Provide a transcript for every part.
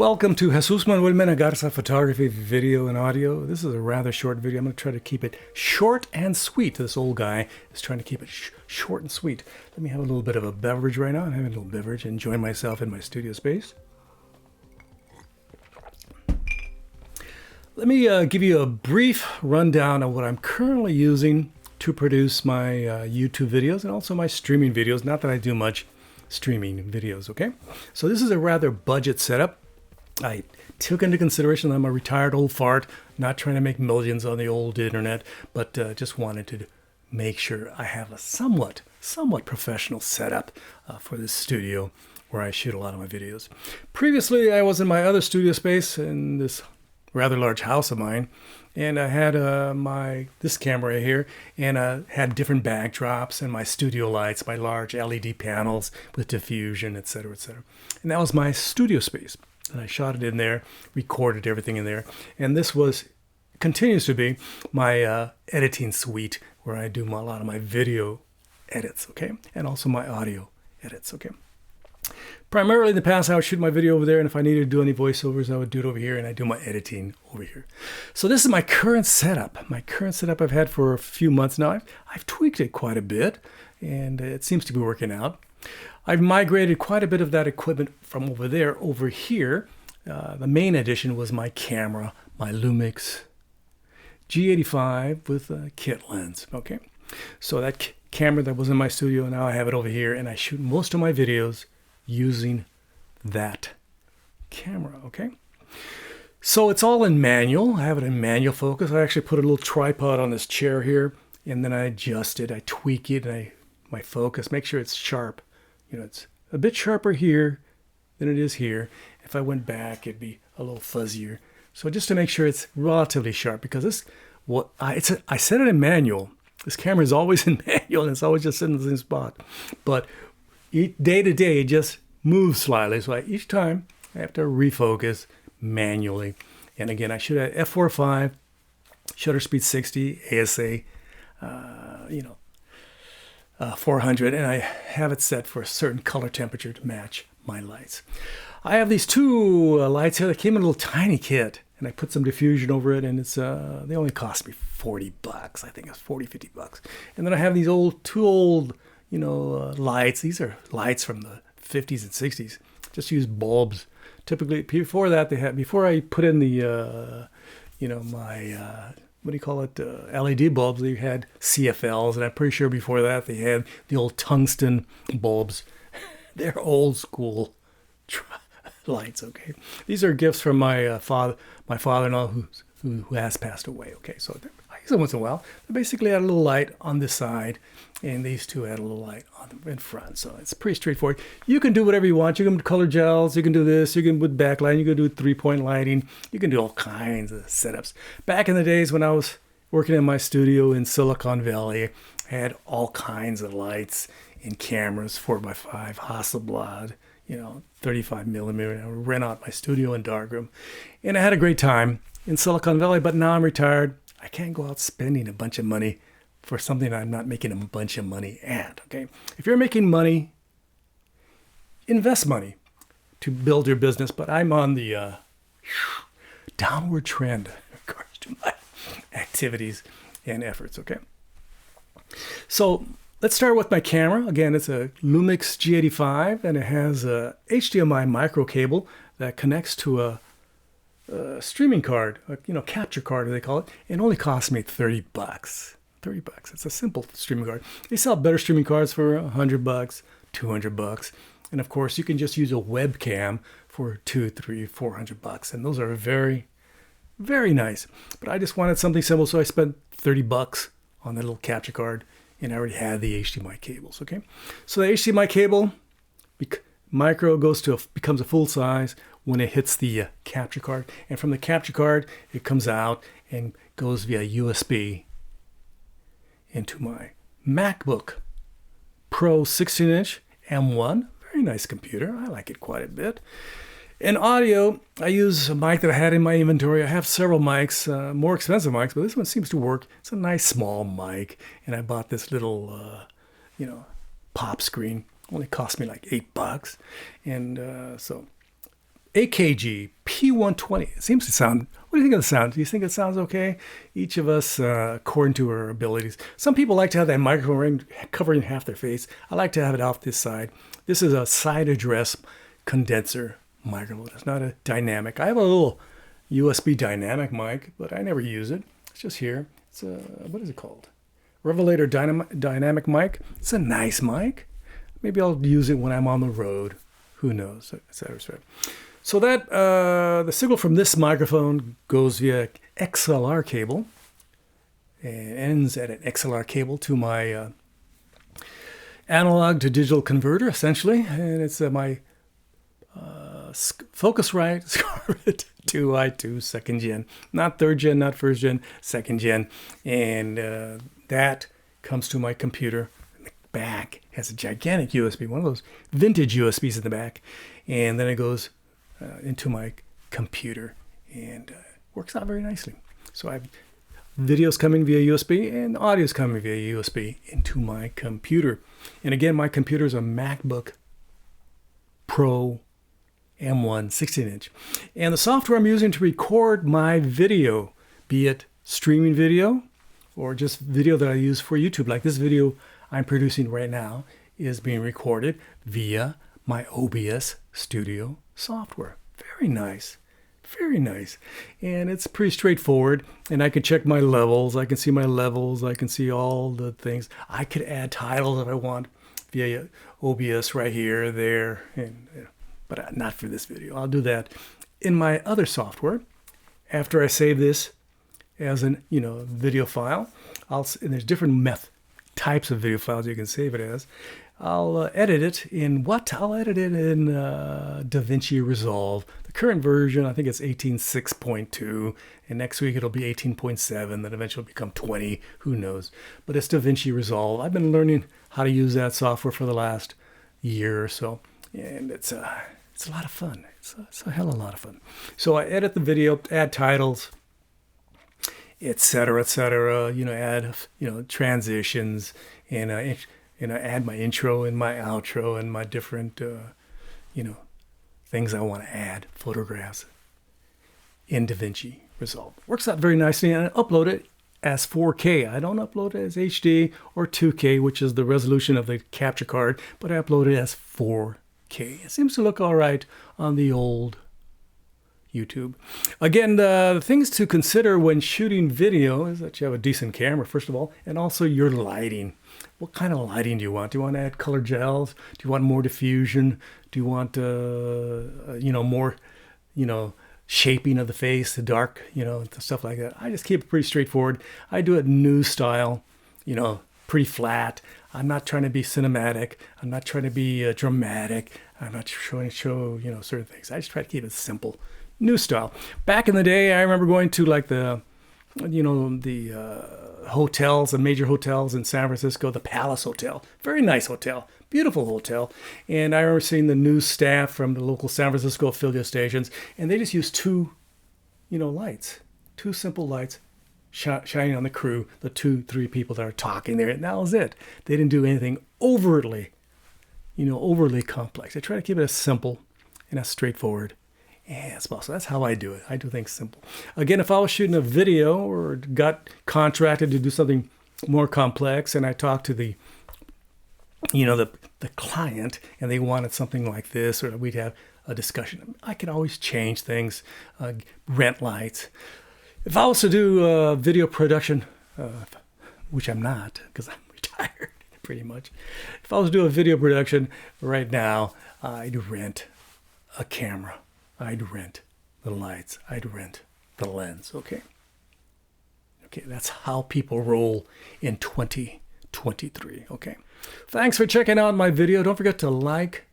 Welcome to Jesús Manuel Mena Garza Photography, video and audio. This is a rather short video. I'm going to try to keep it short and sweet. This old guy is trying to keep it short and sweet. Let me have a little bit of a beverage right now. I'm having a little beverage, enjoying myself in my studio space. Let me give you a brief rundown of what I'm currently using to produce my YouTube videos and also my streaming videos. Not that I do much streaming videos, okay? So this is a rather budget setup. I took into consideration that I'm a retired old fart, not trying to make millions on the old internet, but just wanted to make sure I have a somewhat professional setup for this studio where I shoot a lot of my videos. Previously, I was in my other studio space in this rather large house of mine, and I had this camera right here, and had different backdrops and my studio lights, my large LED panels with diffusion, etc., etc. And that was my studio space. And I shot it in there, recorded everything in there, and this continues to be my editing suite where I do a lot of my video edits, okay, and also my audio edits, okay. Primarily in the past, I would shoot my video over there, and if I needed to do any voiceovers, I would do it over here, and I do my editing over here. So this is my current setup. My current setup I've had for a few months now. I've tweaked it quite a bit, and it seems to be working out. I've migrated quite a bit of that equipment from over there over here. The main addition was my camera, my Lumix G85 with a kit lens, okay? So that camera that was in my studio, now I have it over here, and I shoot most of my videos using that camera, okay? So it's all in manual. I have it in manual focus. I actually put a little tripod on this chair here, and then I adjust it, I tweak it, and my focus, make sure it's sharp. You know, it's a bit sharper here than it is here. If I went back, it'd be a little fuzzier. So just to make sure it's relatively sharp, because I set it in manual. This camera is always in manual, and it's always just sitting in the same spot. But day to day, it just moves slightly. So each time I have to refocus manually. And again, I shoot at f4.5, shutter speed 60, ASA, 400, and I have it set for a certain color temperature to match my lights. I have these two lights here that came in a little tiny kit, and I put some diffusion over it, and it's they only cost me $40. I think it's $40-$50. And then I have these two old lights. These are lights from the 50s and 60s. Just use bulbs. Typically, before I put in the my what do you call it, LED bulbs, they had CFLs, and I'm pretty sure before that they had the old tungsten bulbs. They're old school lights, okay? These are gifts from my father-in-law who has passed away, okay? So I use them once in a while. They basically add a little light on this side, and these two add a little light in front. So it's pretty straightforward. You can do whatever you want. You can color gels. You can do this. You can with backlight. You can do 3-point lighting. You can do all kinds of setups. Back in the days when I was working in my studio in Silicon Valley, I had all kinds of lights and cameras, 4x5, Hasselblad, 35 millimeter. I would rent out my studio and darkroom, and I had a great time in Silicon Valley. But now I'm retired. I can't go out spending a bunch of money for something I'm not making a bunch of money at, okay? If you're making money, invest money to build your business, but I'm on the downward trend in regards to my activities and efforts, okay? So let's start with my camera. Again, it's a Lumix G85, and it has a HDMI micro cable that connects to a streaming card, capture card, as they call it. It only cost me $30. $30. It's a simple streaming card. They sell better streaming cards for $100, $200, and of course you can just use a webcam for $200, $300, $400, and those are very, very nice. But I just wanted something simple, so I spent $30 on that little capture card, and I already had the HDMI cables. Okay, so the HDMI cable micro becomes a full size when it hits the capture card, and from the capture card it comes out and goes via USB into my MacBook Pro 16-inch M1. Very nice computer. I like it quite a bit. In audio, I use a mic that I had in my inventory. I have several mics, more expensive mics, but this one seems to work. It's a nice small mic, and I bought this little, pop screen. Only cost me like $8, and so AKG P120. It seems to sound, what do you think of the sound? Do you think it sounds okay? Each of us, according to our abilities. Some people like to have that microphone covering half their face. I like to have it off this side. This is a side address condenser microphone. It's not a dynamic. I have a little USB dynamic mic, but I never use it. It's just here. It's a, what is it called? Revelator dynamic mic. It's a nice mic. Maybe I'll use it when I'm on the road. Who knows? So that the signal from this microphone goes via XLR cable and ends at an XLR cable to my analog to digital converter, essentially, and it's my Focusrite Scarlett 2i2 second gen, not third gen, not first gen, second gen, and that comes to my computer. The back has a gigantic USB, one of those vintage USBs in the back, and then it goes into my computer and works out very nicely. So I have videos coming via USB and audio's coming via USB into my computer. And again, my computer is a MacBook Pro M1 16-inch. And the software I'm using to record my video, be it streaming video or just video that I use for YouTube, like this video I'm producing right now is being recorded via my OBS Studio software. Very nice. Very nice. And it's pretty straightforward. And I can check my levels. I can see my levels. I can see all the things. I could add titles if I want via OBS right here, there, and but not for this video. I'll do that in my other software after I save this as an video file. And there's different types of video files you can save it as. I'll edit it in what? I'll edit it in DaVinci Resolve. The current version, I think it's 18.6.2, and next week it'll be 18.7, then eventually it'll become 20, who knows. But it's DaVinci Resolve. I've been learning how to use that software for the last year or so, and it's a lot of fun. It's a hell of a lot of fun. So I edit the video, add titles, etc., etc., add, transitions, and I add my intro and my outro and my different, things I want to add, photographs in DaVinci Resolve. Works out very nicely, and I upload it as 4K. I don't upload it as HD or 2K, which is the resolution of the capture card, but I upload it as 4K. It seems to look all right on the old YouTube. Again, the things to consider when shooting video is that you have a decent camera, first of all, and also your lighting. What kind of lighting do you want? Do you want to add color gels? Do you want more diffusion? Do you want, more, shaping of the face, the dark, stuff like that? I just keep it pretty straightforward. I do it news style, pretty flat. I'm not trying to be cinematic. I'm not trying to be dramatic. I'm not trying to show, certain things. I just try to keep it simple. New style. Back in the day, I remember going to like the hotels, the major hotels in San Francisco, the Palace Hotel. Very nice hotel. Beautiful hotel. And I remember seeing the news staff from the local San Francisco affiliate stations, and they just used two lights. Two simple lights shining on the crew, the 2-3 people that are talking there, and that was it. They didn't do anything overtly complex. I try to keep it as simple and as straightforward as possible. That's how I do it. I do things simple. Again, if I was shooting a video or got contracted to do something more complex, and I talked to the client, and they wanted something like this, or we'd have a discussion, I could always change things, rent lights. If I was to do video production, which I'm not because I'm retired pretty much. If I was to do a video production right now, I'd rent a camera. I'd rent the lights. I'd rent the lens. Okay, that's how people roll in 2023. Okay. Thanks for checking out my video. Don't forget to like,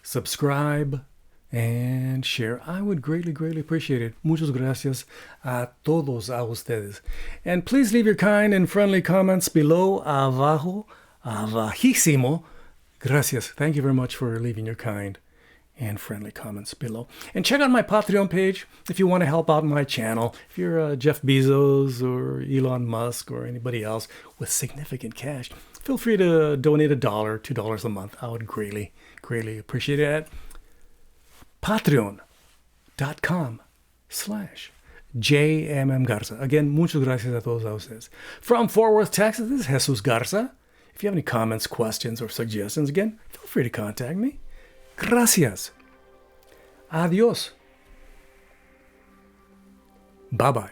subscribe, and share. I would greatly, greatly appreciate it. Muchas gracias a todos a ustedes. And please leave your kind and friendly comments below, abajo, abajísimo. Gracias. Thank you very much for leaving your kind and friendly comments below. And check out my Patreon page if you want to help out my channel. If you're Jeff Bezos or Elon Musk or anybody else with significant cash, feel free to donate $1, $2 a month. I would greatly, greatly appreciate that. patreon.com/JMM Garza. Again, muchas gracias a todos ustedes. From Fort Worth, Texas, this is Jesús Garza. If you have any comments, questions, or suggestions, again, feel free to contact me. Gracias. Adios. Bye-bye.